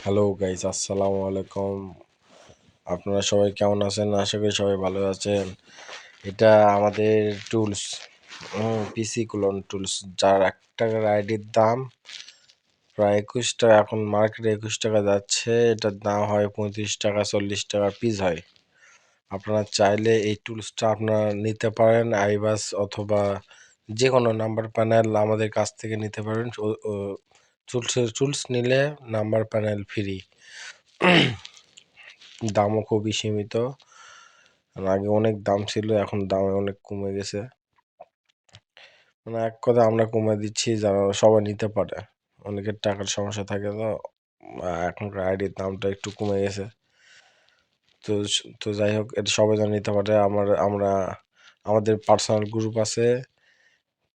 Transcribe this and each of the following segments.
Hello guys, আসসালামু আলাইকুম। আপনারা সবাই কেমন আছেন? আশা করি সবাই ভালো আছেন। এটা আমাদের টুলস, পিসি ক্লোন টুলস, যার 1 টাকার আইডির দাম প্রায় 21 টাকা। এখন মার্কেটে 21 টাকা যাচ্ছে। এটার দাম হয় 35 টাকা, 40 টাকা পিস হয়। আপনারা চাইলে এই টুলসটা আপনারা নিতে পারেন আইবাস অথবা যে কোনো নাম্বার প্যানেল আমাদের কাছ থেকে নিতে পারেন। টুলস নিলে নাম্বার প্যানেল ফ্রি। দামও খুবই সীমিত। আগে অনেক দাম ছিল, এখন দাম অনেক কমে গেছে। মানে এক কথা আমরা কমে দিচ্ছি যারা সবাই নিতে পারে। অনেকের টাকার সমস্যা থাকে, তো এখনকার আইডির দামটা একটু কমে গেছে। তো তো যাই হোক, এটা সবাই যেন নিতে পারে। আমাদের পার্সোনাল গ্রুপ আছে,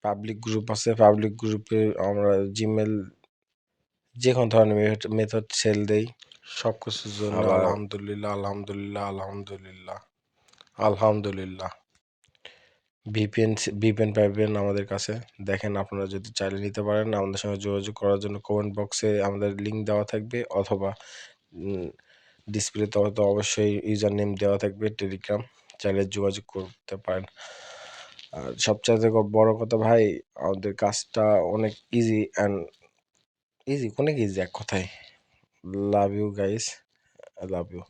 পাবলিক গ্রুপ আছে। পাবলিক গ্রুপে আমরা জিমেল যে কোনো ধরনের মেথড সেল দেই। সব কিছুর জন্য আলহামদুলিল্লাহ, আলহামদুলিল্লাহ, আলহামদুলিল্লাহ, আলহামদুলিল্লাহ। ভিপিএন পাইবেন আমাদের কাছে। দেখেন, আপনারা যদি চাইলে নিতে পারেন। আমাদের সঙ্গে যোগাযোগ করার জন্য কমেন্ট বক্সে আমাদের লিঙ্ক দেওয়া থাকবে, অথবা ডিসপ্লেতে তো অবশ্যই ইউজার নেম দেওয়া থাকবে। টেলিগ্রাম, চাইলে যোগাযোগ করতে পারেন। আর সবচাইতে বড় কথা ভাই, আমাদের কাজটা অনেক ইজি অনেক ইজি এক কথায়। Love you guys, I love you.